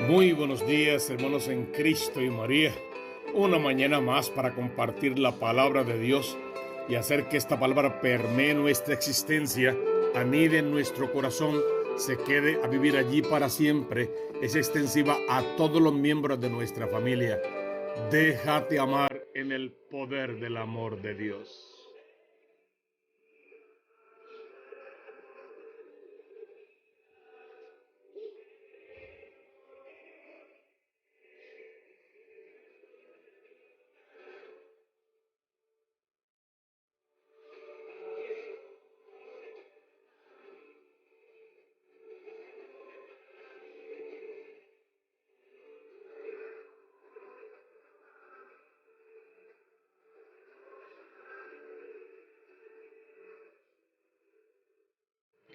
Muy buenos días, hermanos en Cristo y María. Una mañana más para compartir la palabra de Dios y hacer que esta palabra permee nuestra existencia, anide en nuestro corazón, se quede a vivir allí para siempre. Es extensiva a todos los miembros de nuestra familia. Déjate amar en el poder del amor de Dios.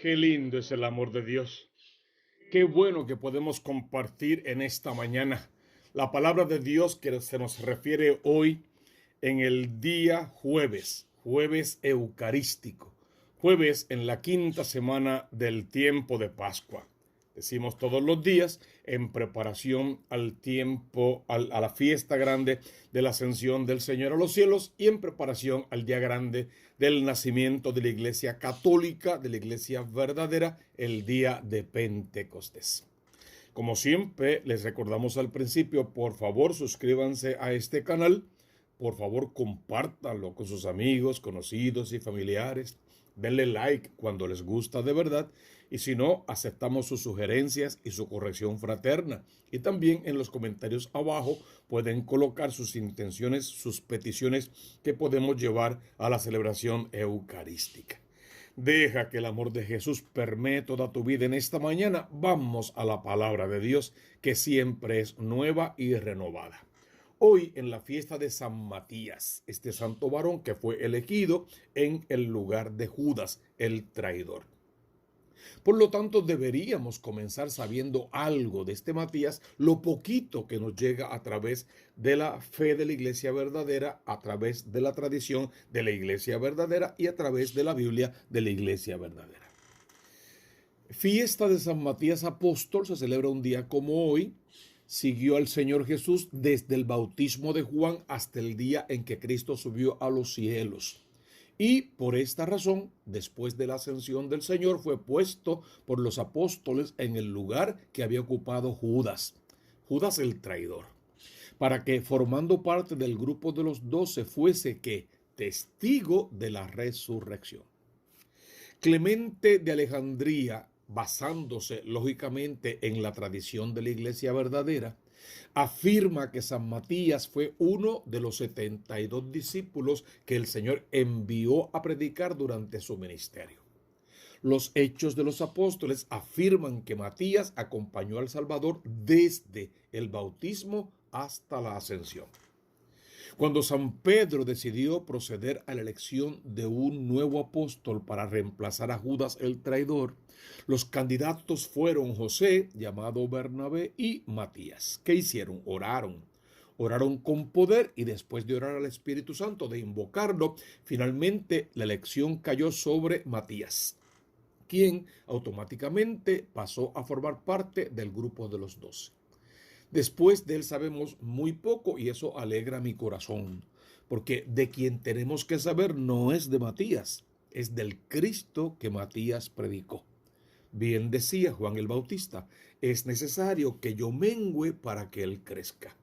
Qué lindo es el amor de Dios. Qué bueno que podemos compartir en esta mañana la palabra de Dios que se nos refiere hoy en el día jueves, jueves eucarístico, jueves en la quinta semana del tiempo de Pascua. Decimos todos los días en preparación al tiempo, a la fiesta grande de la ascensión del Señor a los cielos y en preparación al día grande del nacimiento de la Iglesia Católica, de la Iglesia verdadera, el día de Pentecostés. Como siempre, les recordamos al principio, por favor, suscríbanse a este canal. Por favor, compártanlo con sus amigos, conocidos y familiares. Denle like cuando les gusta de verdad. Y si no, aceptamos sus sugerencias y su corrección fraterna. Y también en los comentarios abajo pueden colocar sus intenciones, sus peticiones que podemos llevar a la celebración eucarística. Deja que el amor de Jesús permee toda tu vida en esta mañana. Vamos a la palabra de Dios, que siempre es nueva y renovada. Hoy en la fiesta de San Matías, este santo varón que fue elegido en el lugar de Judas, el traidor. Por lo tanto, deberíamos comenzar sabiendo algo de este Matías, lo poquito que nos llega a través de la fe de la Iglesia verdadera, a través de la tradición de la Iglesia verdadera y a través de la Biblia de la Iglesia verdadera. Fiesta de San Matías Apóstol se celebra un día como hoy. Siguió al Señor Jesús desde el bautismo de Juan hasta el día en que Cristo subió a los cielos. Y por esta razón, después de la ascensión del Señor, fue puesto por los apóstoles en el lugar que había ocupado Judas, Judas el traidor, para que formando parte del grupo de los 12 fuese que testigo de la resurrección. Clemente de Alejandría, basándose lógicamente en la tradición de la Iglesia verdadera, afirma que San Matías fue uno de los 72 discípulos que el Señor envió a predicar durante su ministerio. Los Hechos de los Apóstoles afirman que Matías acompañó al Salvador desde el bautismo hasta la ascensión. Cuando San Pedro decidió proceder a la elección de un nuevo apóstol para reemplazar a Judas el traidor, los candidatos fueron José, llamado Bernabé, y Matías. ¿Qué hicieron? Oraron con poder y después de orar al Espíritu Santo, de invocarlo, finalmente la elección cayó sobre Matías, quien automáticamente pasó a formar parte del grupo de los 12. Después de él sabemos muy poco y eso alegra mi corazón, porque de quien tenemos que saber no es de Matías, es del Cristo que Matías predicó. Bien decía Juan el Bautista, es necesario que yo mengüe para que él crezca.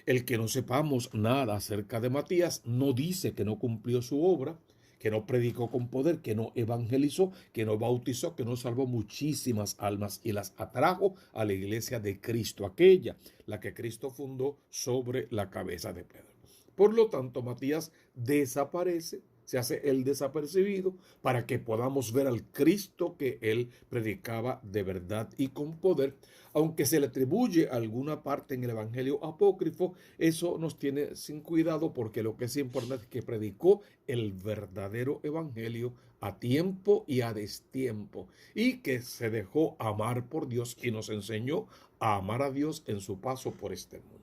El que no sepamos nada acerca de Matías no dice que no cumplió su obra, que no predicó con poder, que no evangelizó, que no bautizó, que no salvó muchísimas almas y las atrajo a la iglesia de Cristo, aquella, la que Cristo fundó sobre la cabeza de Pedro. Por lo tanto, Matías desaparece, se hace el desapercibido para que podamos ver al Cristo que él predicaba de verdad y con poder. Aunque se le atribuye alguna parte en el Evangelio apócrifo, eso nos tiene sin cuidado porque lo que es importante es que predicó el verdadero Evangelio a tiempo y a destiempo y que se dejó amar por Dios y nos enseñó a amar a Dios en su paso por este mundo.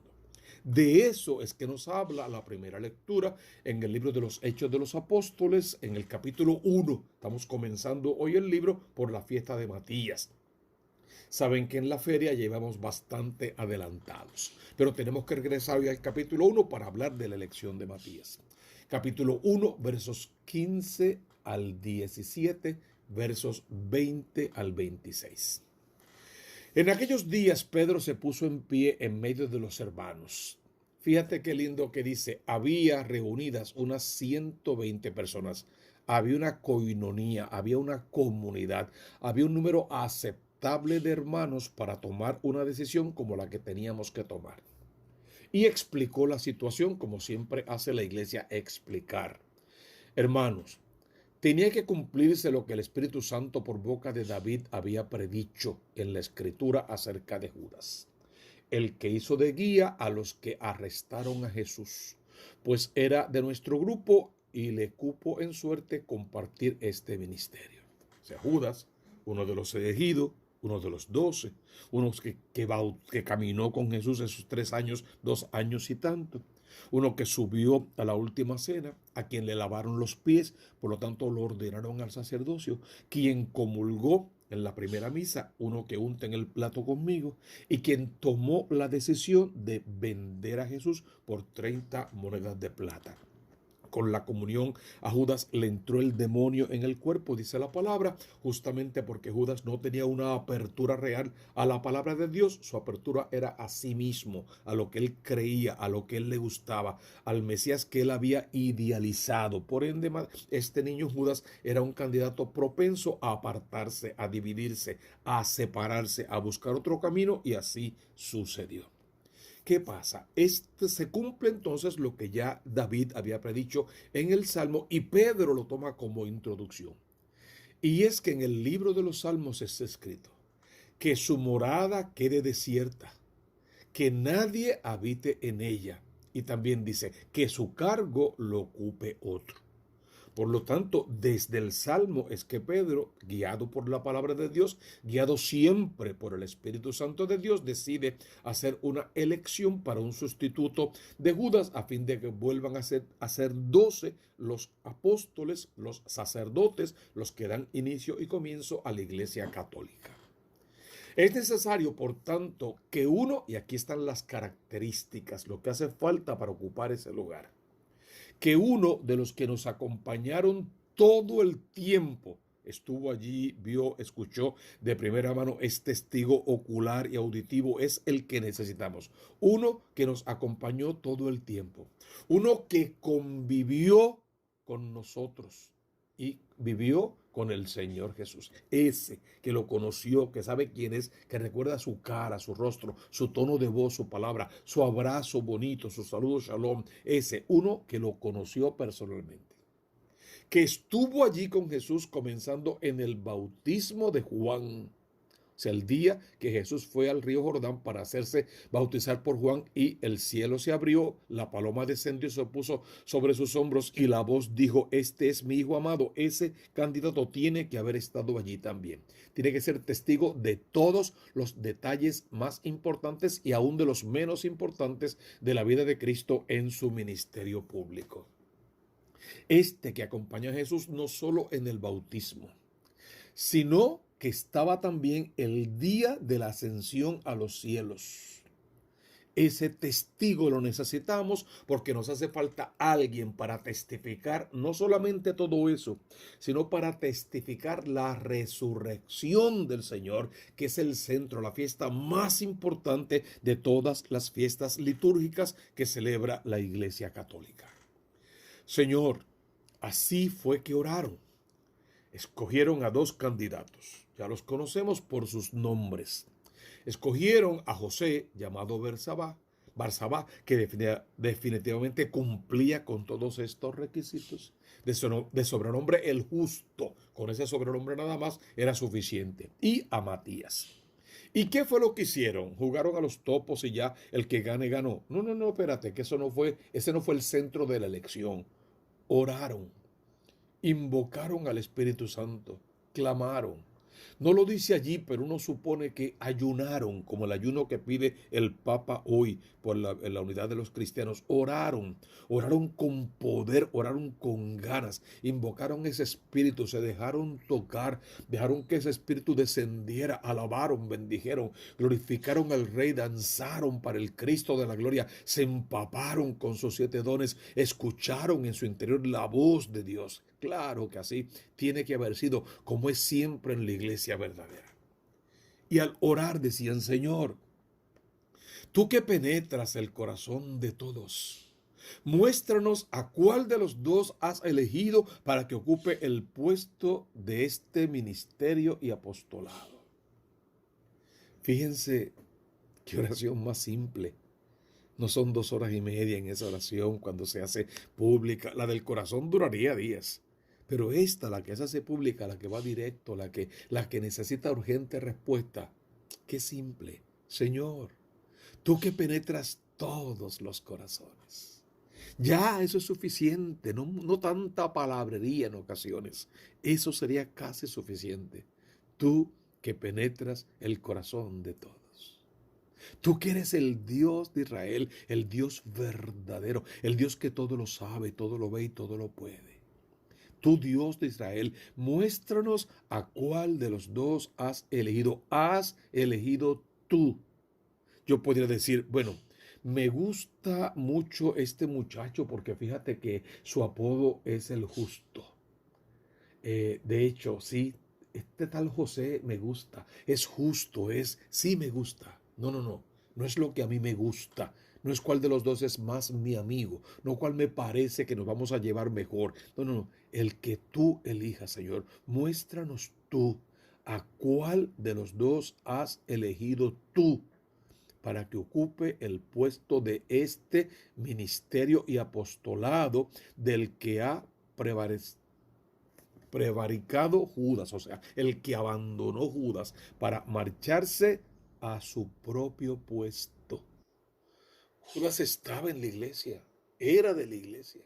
De eso es que nos habla la primera lectura en el libro de los Hechos de los Apóstoles, en el capítulo 1. Estamos comenzando hoy el libro por la fiesta de Matías. Saben que en la feria llevamos bastante adelantados, pero tenemos que regresar hoy al capítulo 1 para hablar de la elección de Matías. Capítulo 1, versos 15 al 17, versos 20 al 26. En aquellos días Pedro se puso en pie en medio de los hermanos. Fíjate qué lindo que dice, había reunidas unas 120 personas. Había una coinonía, había una comunidad, había un número aceptable de hermanos para tomar una decisión como la que teníamos que tomar. Y explicó la situación como siempre hace la iglesia explicar. Hermanos, tenía que cumplirse lo que el Espíritu Santo por boca de David había predicho en la escritura acerca de Judas, el que hizo de guía a los que arrestaron a Jesús, pues era de nuestro grupo y le cupo en suerte compartir este ministerio. O sea, Judas, uno de los elegidos, uno de los 12, uno que caminó con Jesús esos 3 años, 2 años y tanto. Uno que subió a la última cena, a quien le lavaron los pies, por lo tanto lo ordenaron al sacerdocio, quien comulgó en la primera misa, uno que unta en el plato conmigo, y quien tomó la decisión de vender a Jesús por 30 monedas de plata. Con la comunión a Judas le entró el demonio en el cuerpo, dice la palabra, justamente porque Judas no tenía una apertura real a la palabra de Dios. Su apertura era a sí mismo, a lo que él creía, a lo que él le gustaba, al Mesías que él había idealizado. Por ende, este niño Judas era un candidato propenso a apartarse, a dividirse, a separarse, a buscar otro camino, y así sucedió. ¿Qué pasa? Se cumple entonces lo que ya David había predicho en el Salmo, y Pedro lo toma como introducción. Y es que en el libro de los Salmos está escrito que su morada quede desierta, que nadie habite en ella. Y también dice que su cargo lo ocupe otro. Por lo tanto, desde el Salmo es que Pedro, guiado por la palabra de Dios, guiado siempre por el Espíritu Santo de Dios, decide hacer una elección para un sustituto de Judas, a fin de que vuelvan a ser 12 los apóstoles, los sacerdotes, los que dan inicio y comienzo a la Iglesia Católica. Es necesario, por tanto, que uno, y aquí están las características, lo que hace falta para ocupar ese lugar, que uno de los que nos acompañaron todo el tiempo estuvo allí, vio, escuchó de primera mano, es testigo ocular y auditivo, es el que necesitamos. Uno que nos acompañó todo el tiempo, uno que convivió con nosotros y vivió con el Señor Jesús. Ese que lo conoció, que sabe quién es, que recuerda su cara, su rostro, su tono de voz, su palabra, su abrazo bonito, su saludo shalom. Ese, uno que lo conoció personalmente, que estuvo allí con Jesús comenzando en el bautismo de Juan. O sea, el día que Jesús fue al río Jordán para hacerse bautizar por Juan, y el cielo se abrió, la paloma descendió y se puso sobre sus hombros, y la voz dijo: este es mi hijo amado. Ese candidato tiene que haber estado allí también. Tiene que ser testigo de todos los detalles más importantes y aún de los menos importantes de la vida de Cristo en su ministerio público. Este que acompañó a Jesús no solo en el bautismo, sino que estaba también el día de la ascensión a los cielos. Ese testigo lo necesitamos porque nos hace falta alguien para testificar no solamente todo eso, sino para testificar la resurrección del Señor, que es el centro, la fiesta más importante de todas las fiestas litúrgicas que celebra la Iglesia Católica. Señor, así fue que oraron. Escogieron a 2 candidatos. Ya los conocemos por sus nombres. Escogieron a José, llamado Barsabá, que definitivamente cumplía con todos estos requisitos. De sobrenombre el justo. Con ese sobrenombre nada más era suficiente. Y a Matías. ¿Y qué fue lo que hicieron? Jugaron a los topos y ya el que gane ganó. No, espérate, que ese no fue el centro de la elección. Oraron, invocaron al Espíritu Santo, clamaron, No lo dice allí, pero uno supone que ayunaron, como el ayuno que pide el Papa hoy por en la unidad de los cristianos. Oraron con poder, oraron con ganas, invocaron ese espíritu, se dejaron tocar, dejaron que ese espíritu descendiera, alabaron, bendijeron, glorificaron al Rey, danzaron para el Cristo de la gloria, se empaparon con sus 7 dones, escucharon en su interior la voz de Dios. Claro que así tiene que haber sido, como es siempre en la iglesia verdadera. Y al orar decían: Señor, tú que penetras el corazón de todos, muéstranos a cuál de los dos has elegido para que ocupe el puesto de este ministerio y apostolado. Fíjense qué oración más simple. No son 2 horas y media en esa oración cuando se hace pública. La del corazón duraría días. Pero esta, la que se hace pública, la que va directo, la que necesita urgente respuesta, qué simple. Señor, tú que penetras todos los corazones. Ya eso es suficiente, no tanta palabrería en ocasiones. Eso sería casi suficiente. Tú que penetras el corazón de todos. Tú que eres el Dios de Israel, el Dios verdadero, el Dios que todo lo sabe, todo lo ve y todo lo puede. Tú, Dios de Israel, muéstranos a cuál de los dos has elegido. Has elegido tú. Yo podría decir, bueno, me gusta mucho este muchacho porque fíjate que su apodo es el justo. De hecho, sí, este tal José me gusta, es justo, sí me gusta. No es lo que a mí me gusta, no es cuál de los dos es más mi amigo, no cuál me parece que nos vamos a llevar mejor. No, el que tú elijas, Señor, muéstranos tú a cuál de los dos has elegido tú para que ocupe el puesto de este ministerio y apostolado del que ha prevaricado Judas, o sea, el que abandonó Judas para marcharse a su propio puesto. Judas estaba en la iglesia, era de la iglesia.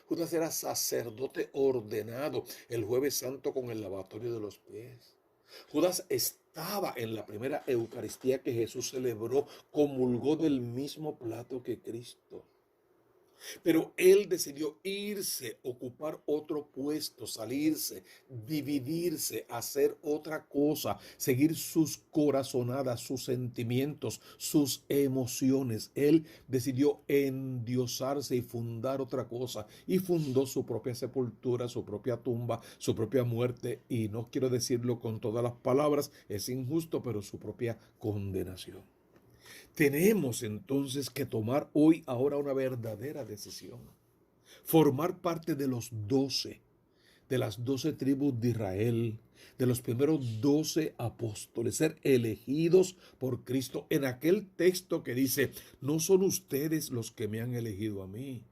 Judas era sacerdote ordenado el jueves santo con el lavatorio de los pies. Judas estaba en la primera Eucaristía que Jesús celebró, comulgó del mismo plato que Cristo. Pero él decidió irse, ocupar otro puesto, salirse, dividirse, hacer otra cosa, seguir sus corazonadas, sus sentimientos, sus emociones. Él decidió endiosarse y fundar otra cosa y fundó su propia sepultura, su propia tumba, su propia muerte y no quiero decirlo con todas las palabras, es injusto, pero su propia condenación. Tenemos entonces que tomar ahora una verdadera decisión. Formar parte de los 12, de las 12 tribus de Israel, de los primeros 12 apóstoles, ser elegidos por Cristo en aquel texto que dice, no son ustedes los que me han elegido a mí.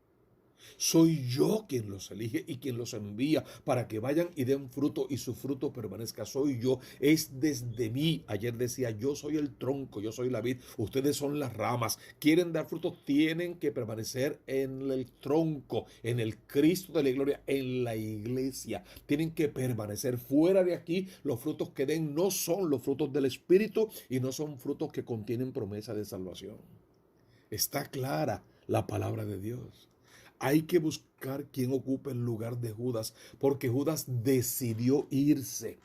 Soy yo quien los elige y quien los envía para que vayan y den fruto y su fruto permanezca. Soy yo, es desde mí. Ayer decía, yo soy el tronco, yo soy la vid, ustedes son las ramas. Quieren dar fruto, tienen que permanecer en el tronco, en el Cristo de la gloria, en la iglesia. Tienen que permanecer fuera de aquí. Los frutos que den no son los frutos del Espíritu y no son frutos que contienen promesa de salvación. Está clara la palabra de Dios. Hay que buscar quien ocupe el lugar de Judas, porque Judas decidió irse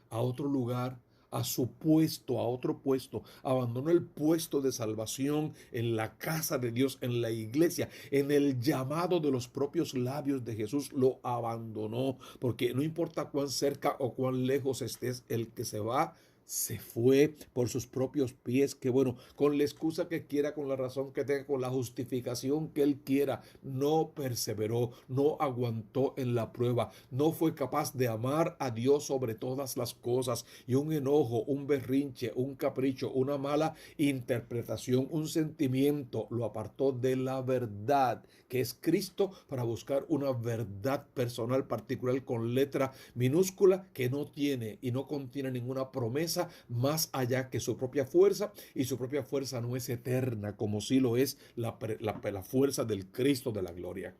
a otro lugar, a su puesto, a otro puesto. Abandonó el puesto de salvación en la casa de Dios, en la iglesia, en el llamado de los propios labios de Jesús. Lo abandonó, porque no importa cuán cerca o cuán lejos estés, el que se fue por sus propios pies, que bueno, con la excusa que quiera, con la razón que tenga, con la justificación que él quiera, no perseveró, no aguantó en la prueba, no fue capaz de amar a Dios sobre todas las cosas y un enojo, un berrinche, un capricho, una mala interpretación, un sentimiento lo apartó de la verdad que es Cristo para buscar una verdad personal particular con letra minúscula que no tiene y no contiene ninguna promesa más allá que su propia fuerza, y su propia fuerza no es eterna como sí lo es la fuerza del Cristo de la gloria.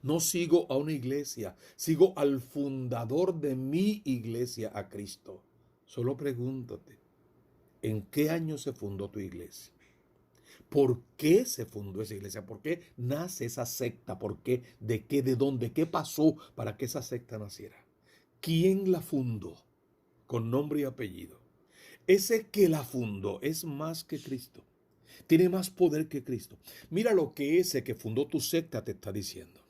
No sigo a una iglesia, sigo al fundador de mi iglesia, a Cristo. Solo pregúntate, ¿en qué año se fundó tu iglesia? ¿Por qué se fundó esa iglesia? ¿Por qué nace esa secta? ¿Por qué? ¿De qué? ¿De dónde? ¿Qué pasó para que esa secta naciera? ¿Quién la fundó? Con nombre y apellido. Ese que la fundó es más que Cristo. Tiene más poder que Cristo. Mira lo que ese que fundó tu secta te está diciendo.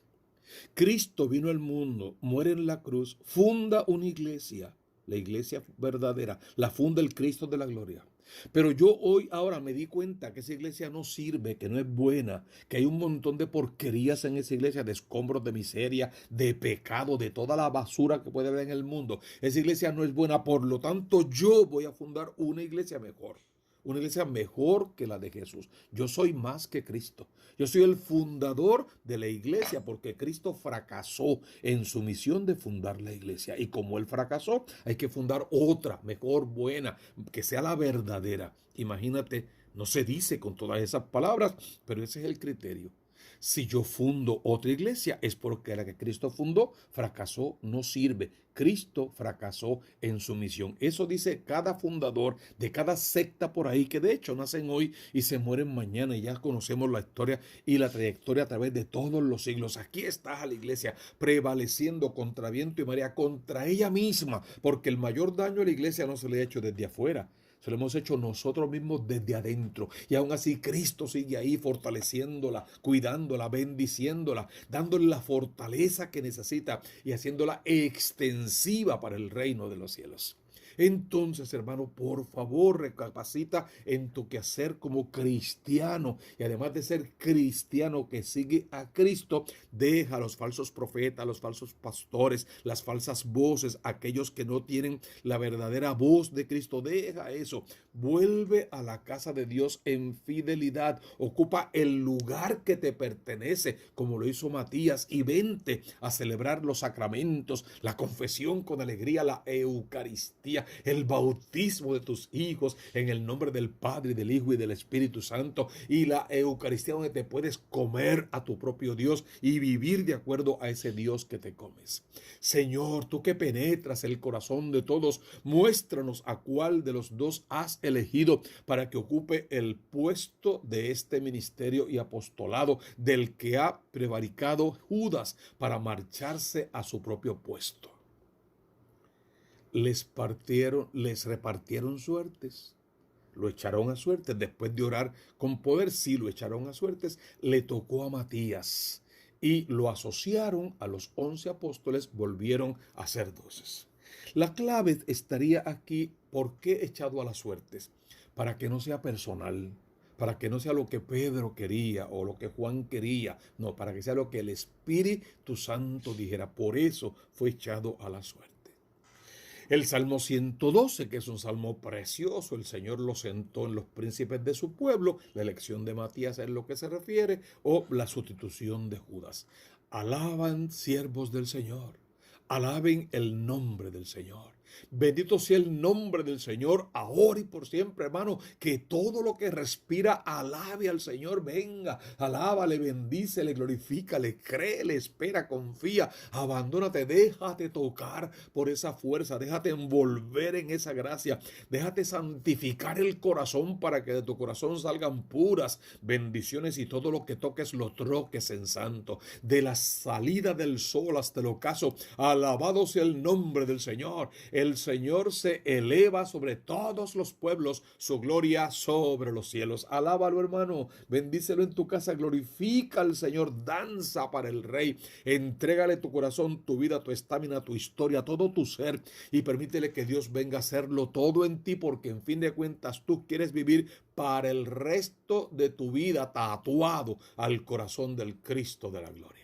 Cristo vino al mundo, muere en la cruz, funda una iglesia, la iglesia verdadera, la funda el Cristo de la gloria. Pero yo hoy ahora me di cuenta que esa iglesia no sirve, que no es buena, que hay un montón de porquerías en esa iglesia, de escombros, de miseria, de pecado, de toda la basura que puede haber en el mundo. Esa iglesia no es buena, por lo tanto yo voy a fundar una iglesia mejor. Una iglesia mejor que la de Jesús. Yo soy más que Cristo. Yo soy el fundador de la iglesia porque Cristo fracasó en su misión de fundar la iglesia. Y como él fracasó, hay que fundar otra, mejor, buena, que sea la verdadera. Imagínate, no se dice con todas esas palabras, pero ese es el criterio. Si yo fundo otra iglesia es porque la que Cristo fundó fracasó, no sirve. Cristo fracasó en su misión. Eso dice cada fundador de cada secta por ahí, que de hecho nacen hoy y se mueren mañana, y ya conocemos la historia y la trayectoria a través de todos los siglos. Aquí está la iglesia prevaleciendo contra viento y marea, contra ella misma, porque el mayor daño a la iglesia no se le ha hecho desde afuera. Se lo hemos hecho nosotros mismos desde adentro. Y aún así Cristo sigue ahí fortaleciéndola, cuidándola, bendiciéndola, dándole la fortaleza que necesita y haciéndola extensiva para el reino de los cielos. Entonces, hermano, por favor, recapacita en tu quehacer como cristiano. Y además de ser cristiano que sigue a Cristo, deja a los falsos profetas, los falsos pastores, las falsas voces, aquellos que no tienen la verdadera voz de Cristo. Deja eso. Vuelve a la casa de Dios en fidelidad. Ocupa el lugar que te pertenece, como lo hizo Matías, y vente a celebrar los sacramentos, la confesión con alegría, la Eucaristía, el bautismo de tus hijos en el nombre del Padre, del Hijo y del Espíritu Santo, y la Eucaristía donde te puedes comer a tu propio Dios y vivir de acuerdo a ese Dios que te comes. Señor, tú que penetras el corazón de todos, muéstranos a cuál de los dos has elegido para que ocupe el puesto de este ministerio y apostolado del que ha prevaricado Judas para marcharse a su propio puesto. Les repartieron suertes, lo echaron a suertes, después de orar con poder, sí lo echaron a suertes, le tocó a Matías y lo asociaron a los 11 apóstoles, volvieron a ser 12. La clave estaría aquí, ¿por qué echado a las suertes? Para que no sea personal, para que no sea lo que Pedro quería o lo que Juan quería, no, para que sea lo que el Espíritu Santo dijera, por eso fue echado a la suerte. El Salmo 112, que es un salmo precioso, el Señor lo sentó en los príncipes de su pueblo, la elección de Matías es lo que se refiere, o la sustitución de Judas. Alaban siervos del Señor, alaben el nombre del Señor. Bendito sea el nombre del Señor, ahora y por siempre, hermano. Que todo lo que respira alabe al Señor. Venga, alábale, bendícele, glorifícale, créele, espera, confía, abandónate, déjate tocar por esa fuerza, déjate envolver en esa gracia, déjate santificar el corazón para que de tu corazón salgan puras bendiciones y todo lo que toques lo troques en santo. De la salida del sol hasta el ocaso, alabado sea el nombre del Señor. El Señor se eleva sobre todos los pueblos, su gloria sobre los cielos. Alábalo, hermano, bendícelo en tu casa, glorifica al Señor, danza para el Rey, entrégale tu corazón, tu vida, tu estamina, tu historia, todo tu ser, y permítele que Dios venga a hacerlo todo en ti, porque en fin de cuentas tú quieres vivir para el resto de tu vida tatuado al corazón del Cristo de la gloria.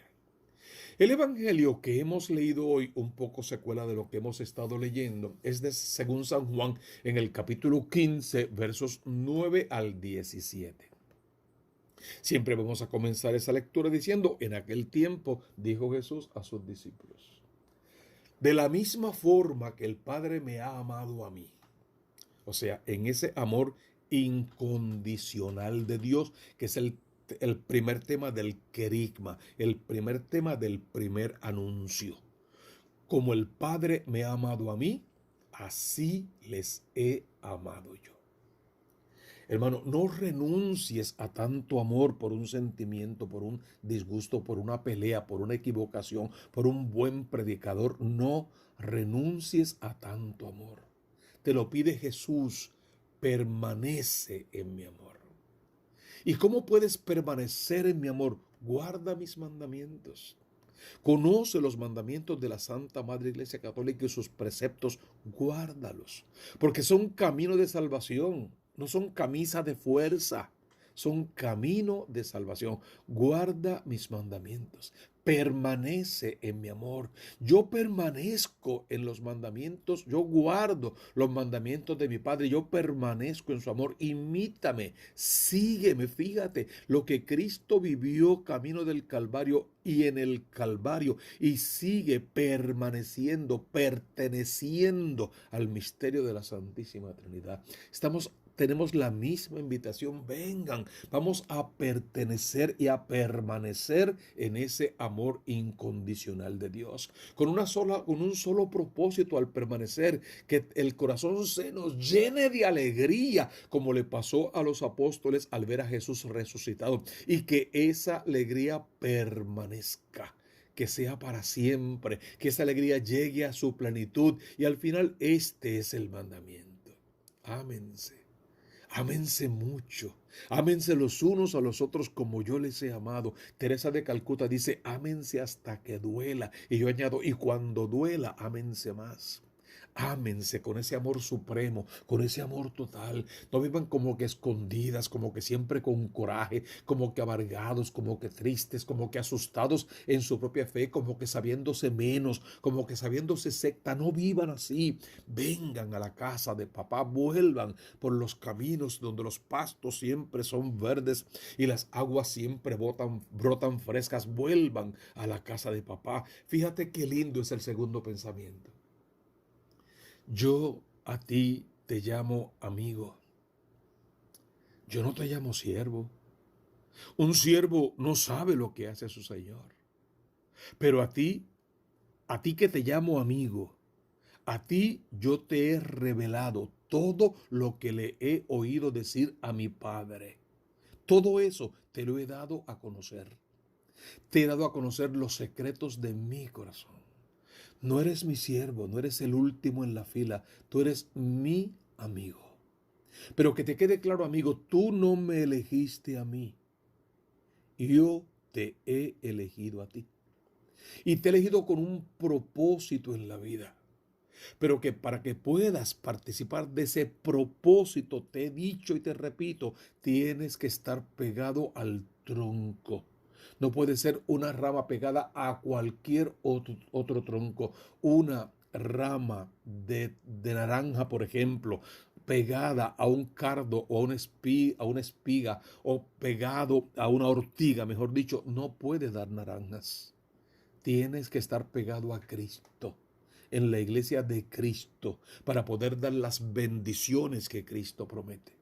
El Evangelio que hemos leído hoy, un poco secuela de lo que hemos estado leyendo, es de según San Juan en el capítulo 15, versos 9 al 17. Siempre vamos a comenzar esa lectura diciendo, en aquel tiempo dijo Jesús a sus discípulos, de la misma forma que el Padre me ha amado a mí, o sea, en ese amor incondicional de Dios, que es el primer tema del querigma, el primer tema del primer anuncio. Como el Padre me ha amado a mí, así les he amado yo. Hermano, no renuncies a tanto amor por un sentimiento, por un disgusto, por una pelea, por una equivocación, por un buen predicador. No renuncies a tanto amor. Te lo pide Jesús, permanece en mi amor. ¿Y cómo puedes permanecer en mi amor? Guarda mis mandamientos. Conoce los mandamientos de la Santa Madre Iglesia Católica y sus preceptos, guárdalos, porque son camino de salvación, no son camisa de fuerza, son camino de salvación. Guarda mis mandamientos, permanece en mi amor. Yo permanezco en los mandamientos, yo guardo los mandamientos de mi Padre, yo permanezco en su amor. Imítame, sígueme, fíjate lo que Cristo vivió camino del Calvario y en el Calvario y sigue permaneciendo, perteneciendo al misterio de la Santísima Trinidad. Tenemos la misma invitación, vengan, vamos a pertenecer y a permanecer en ese amor incondicional de Dios, con un solo propósito al permanecer, que el corazón se nos llene de alegría, como le pasó a los apóstoles al ver a Jesús resucitado, y que esa alegría permanezca, que sea para siempre, que esa alegría llegue a su plenitud, y al final este es el mandamiento. Ámense. Ámense mucho, ámense los unos a los otros como yo les he amado. Teresa de Calcuta dice, ámense hasta que duela. Y yo añado, y cuando duela, ámense más. Ámense con ese amor supremo, con ese amor total. No vivan como que escondidas, como que siempre con coraje, como que amargados, como que tristes, como que asustados en su propia fe, como que sabiéndose menos, como que sabiéndose secta. No vivan así. Vengan a la casa de papá, vuelvan por los caminos donde los pastos siempre son verdes y las aguas siempre brotan frescas. Vuelvan a la casa de papá. Fíjate qué lindo es el segundo pensamiento. Yo a ti te llamo amigo. Yo no te llamo siervo. Un siervo no sabe lo que hace su señor. Pero a ti que te llamo amigo, a ti yo te he revelado todo lo que le he oído decir a mi Padre. Todo eso te lo he dado a conocer. Te he dado a conocer los secretos de mi corazón. No eres mi siervo, no eres el último en la fila, tú eres mi amigo. Pero que te quede claro, amigo, tú no me elegiste a mí, yo te he elegido a ti. Y te he elegido con un propósito en la vida. Pero que para que puedas participar de ese propósito, te he dicho y te repito, tienes que estar pegado al tronco. No puede ser una rama pegada a cualquier otro tronco. Una rama de naranja, por ejemplo, pegada a un cardo o a una espiga o pegado a una ortiga, mejor dicho, no puede dar naranjas. Tienes que estar pegado a Cristo, en la iglesia de Cristo, para poder dar las bendiciones que Cristo promete.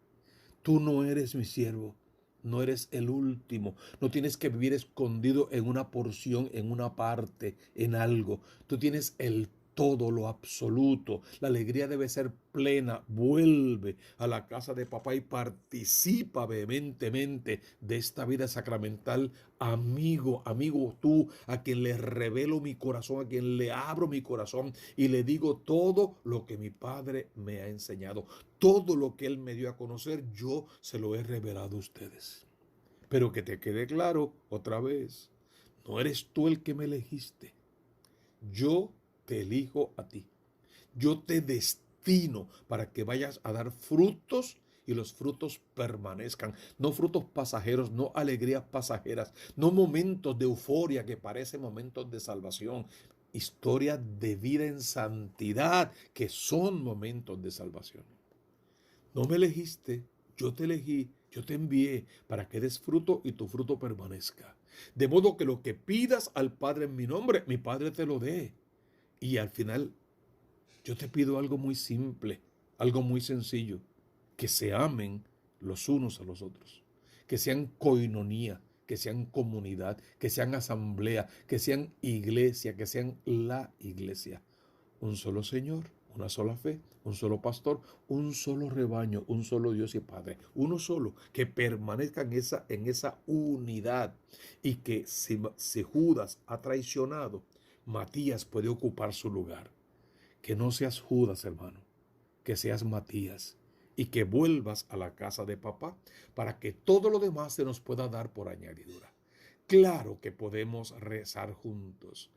Tú no eres mi siervo, no eres el último, no tienes que vivir escondido en una porción, en una parte, en algo. Tú tienes el todo, lo absoluto. La alegría debe ser plena. Vuelve a la casa de papá y participa vehementemente de esta vida sacramental. Amigo, amigo tú, a quien le revelo mi corazón, a quien le abro mi corazón y le digo todo lo que mi Padre me ha enseñado. Todo lo que Él me dio a conocer, yo se lo he revelado a ustedes. Pero que te quede claro otra vez, no eres tú el que me elegiste. Yo te elijo a ti. Yo te destino para que vayas a dar frutos y los frutos permanezcan. No frutos pasajeros, no alegrías pasajeras, no momentos de euforia que parecen momentos de salvación. Historias de vida en santidad que son momentos de salvación. No me elegiste, yo te elegí, yo te envié para que des fruto y tu fruto permanezca. De modo que lo que pidas al Padre en mi nombre, mi Padre te lo dé. Y al final yo te pido algo muy simple, algo muy sencillo, que se amen los unos a los otros, que sean coinonía, que sean comunidad, que sean asamblea, que sean iglesia, que sean la iglesia. Un solo Señor, una sola fe, un solo pastor, un solo rebaño, un solo Dios y Padre, uno solo, que permanezca en esa unidad y que si Judas ha traicionado, Matías puede ocupar su lugar. Que no seas Judas, hermano, que seas Matías y que vuelvas a la casa de papá para que todo lo demás se nos pueda dar por añadidura. Claro que podemos rezar juntos.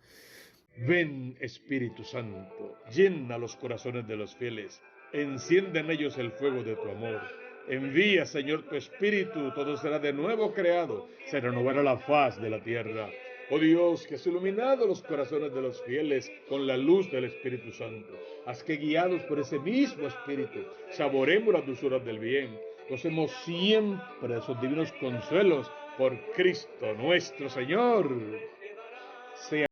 Ven, Espíritu Santo, llena los corazones de los fieles, enciende en ellos el fuego de tu amor. Envía, Señor, tu Espíritu, todo será de nuevo creado, se renovará la faz de la tierra. Oh Dios, que has iluminado los corazones de los fieles con la luz del Espíritu Santo. Haz que guiados por ese mismo Espíritu, saboremos las dulzuras del bien, gocemos siempre de esos divinos consuelos por Cristo nuestro Señor. Sea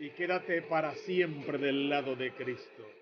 y quédate para siempre del lado de Cristo.